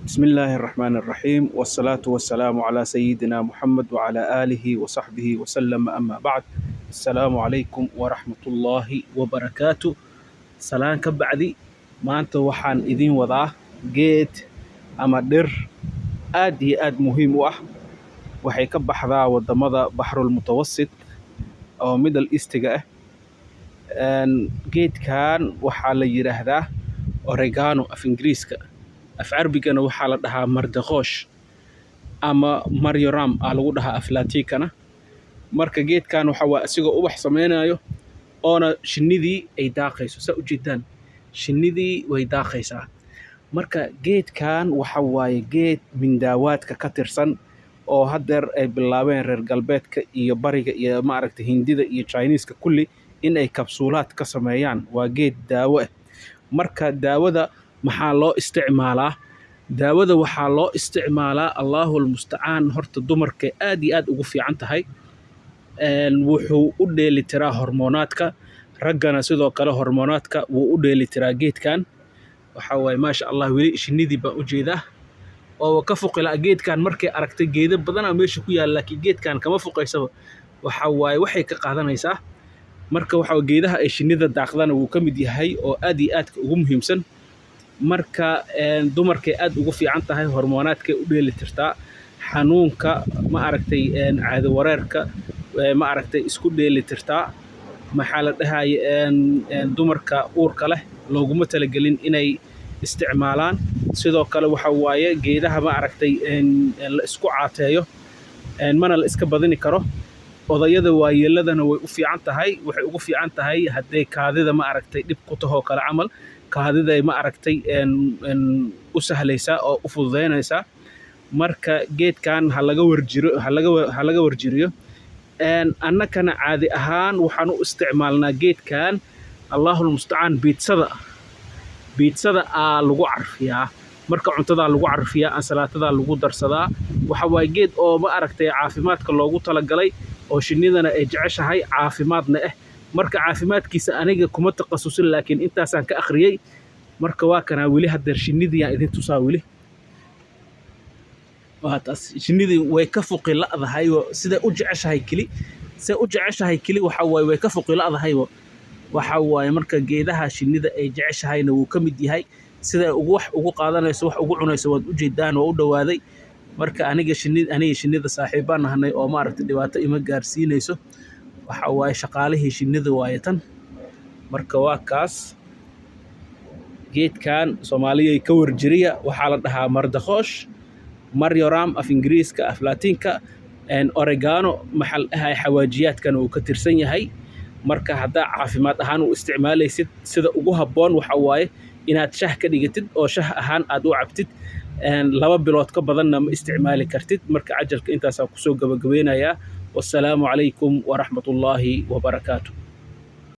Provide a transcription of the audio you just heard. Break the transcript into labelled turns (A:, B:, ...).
A: بسم الله الرحمن الرحيم والصلاة والسلام على سيدنا محمد وعلى آله وصحبه وسلم أما بعد. السلام عليكم ورحمة الله وبركاته. سلام كبعدي ما أنت وحان إذين وضع جيت أما در آد مهم وحي كبح ذا ودمضى بحر المتوسط أو ميدل إيستيجا. جيت كان وحال يرهده أوريغانو في إنجليزكا af carbigana waxaa la dhahaa mardaqoosh ama maryoram aa lagu dhahaa af laatikana. Marka geedkan waxa waa asigoo ubax sameynayo oona shinnidii ay daaqayso. Saa u jeedaan shinnidii way daaqaysaa. Marka geedkan waxa waaye geed mindaawaadka ka tirsan oo haddeer ay bilaabeen reer galbeedka iyo bariga iyo maaragtay hindida iyo Chinese-ka kulli in ay kapsuulaad ka sameeyaan. Waa geed daawo ah. Marka daawada maxaa loo isticmaalaa? Daawada waxaa loo isticmaalaa Allahul musta'aan horta dumarka aad iyo aad ugu fiican tahay. Wuxuu u dheelitiraa hormoonaadka raggana sidoo kale hormoonaadka wuu u dheelitiraa geedkan. Waxa waaye maasha Allah weli shinnidii baan u jeedaa oo ka fuqila geedkan markay aragtay geedo badan oo meesha ku yaal laakiin geedkan kama fuqaysaba. Waxa waaye waxay ka qaadanaysaa marka waxa geedaha ay shinnida daaqdana wuu ka mid yahay oo aad iyo aadka ugu muhiimsan. Marka dumarkay aad ugu fiican tahay hormoonaadkay u dheelitirtaa xanuunka ma aragtay caado wareerka ma aragtay isku dheelitirtaa. Maxaa la dhahay dumarka uurka leh looguma talagelin inay isticmaalaan. Sidoo kale waxa waaye geedaha ma aragtay la isku caateeyo mana la iska badini karo. Odayada waayeeladana way u fiican tahay. Waxay ugu fiican tahay hadday kaadida ma aragtay dhib ku taho kala camal kaadida ay ma aragtay u sahlaysaa oo u fududeynaysaa. Marka geedkan ha laga warjiriyo. Annakana caadi ahaan waxaan u isticmaalnaa geedkan Allahul musta'aan biitsada lagu carfiyaa. Marka cuntada lagu carfiyaa ansalaatada lagu darsadaa. Waxa waaye geed oo ma aragtay caafimaadka loogu talagalay oo shinnidana ay jeceshahay caafimaadna ah. Marka caafimaadkiisa aniga kuma taqasusin laakiin intaasaan ka akhriyay. Marka waa kana weli haddeer shinnidii aan idin tusaa weli. Waa taas shinnidii way ka fuqi la'dahay sida u jeceshahay keli waxa waaye way ka fuqi la'dahay. Waxa waaye marka geedaha shinnida ay jeceshahayna wuu ka mid yahay sida wax ugu qaadanayso wax ugu cunayso waad u jeedaan oo u dhawaaday. Marka aniga shinnida saaxiibaan nahnay oo maaragtay dhibaato ima gaarsiinayso. Waxa waaye shaqaalihii shinnida waaye tan. Marka waa kaas geedkan Soomaaliya ka warjiriya waxaa la dhahaa mardaqoosh maryoram af Ingiriiska af Laatiinka oregano maxal ahay xawaajiyaadkan uu ka tirsan yahay. Marka hadda caafimaad ahaan u isticmaalaysid sida ugu habboon waxa waaye inaad shah ka dhigatid oo shah ahaan aad u cabtid. 2 bilood ka badanna ma isticmaali kartid. Marka cajalka intaas ku soo gabagabeynayaa. والسلام عليكم ورحمة الله وبركاته.